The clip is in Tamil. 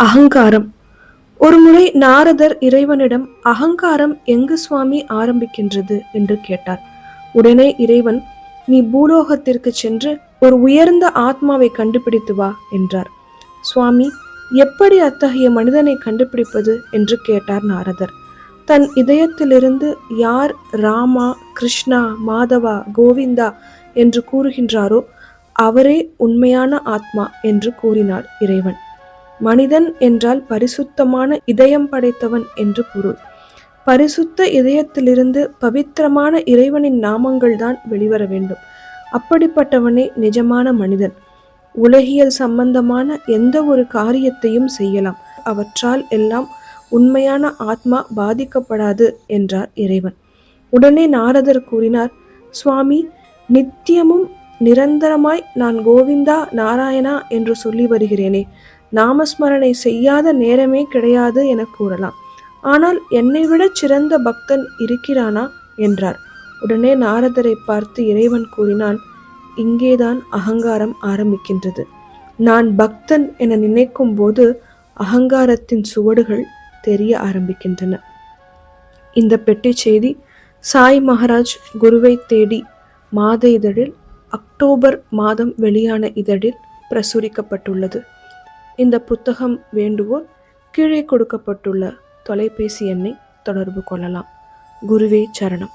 அகங்காரம். ஒருமுறை நாரதர் இறைவனிடம் அகங்காரம் எங்கு சுவாமி ஆரம்பிக்கின்றது என்று கேட்டார். உடனே இறைவன், நீ பூலோகத்திற்கு சென்று ஒரு உயர்ந்த ஆத்மாவை கண்டுபிடித்து வா என்றார். சுவாமி, எப்படி அத்தகைய மனிதனை கண்டுபிடிப்பது என்று கேட்டார் நாரதர். தன் இதயத்திலிருந்து யார் ராமா, கிருஷ்ணா, மாதவா, கோவிந்தா என்று கூறுகின்றாரோ அவரே உண்மையான ஆத்மா என்று கூறினார் இறைவன். மனிதன் என்றால் பரிசுத்தமான இதயம் படைத்தவன் என்று பொருள். பரிசுத்த இதயத்திலிருந்து பவித்திரமான இறைவனின் நாமங்கள் தான் வெளிவர வேண்டும். அப்படிப்பட்டவனே நிஜமான மனிதன். உலகியல் சம்பந்தமான எந்த ஒரு காரியத்தையும் செய்யலாம், அவற்றால் எல்லாம் உண்மையான ஆத்மா பாதிக்கப்படாது என்றார் இறைவன். உடனே நாரதர் கூறினார், சுவாமி, நித்தியமும் நிரந்தரமாய் நான் கோவிந்தா நாராயணா என்று சொல்லி வருகிறேனே, நாமஸ்மரணை செய்யாத நேரமே கிடையாது என கூறலாம். ஆனால் என்னை விட சிறந்த பக்தன் இருக்கிறானா என்றார். உடனே நாரதரை பார்த்து இறைவன் கூறினான், இங்கேதான் அகங்காரம் ஆரம்பிக்கின்றது. நான் பக்தன் என நினைக்கும் போது அகங்காரத்தின் சுவடுகள் தெரிய ஆரம்பிக்கின்றன. இந்த பெட்டி செய்தி சாய் மகாராஜ் குருவை தேடி மாத இதழில் அக்டோபர் மாதம் வெளியான இதழில் பிரசுரிக்கப்பட்டுள்ளது. இந்த புத்தகம் வேண்டுவோர் கீழே கொடுக்கப்பட்டுள்ள தொலைபேசி எண்ணை தொடர்பு கொள்ளலாம். குருவே சரணம்.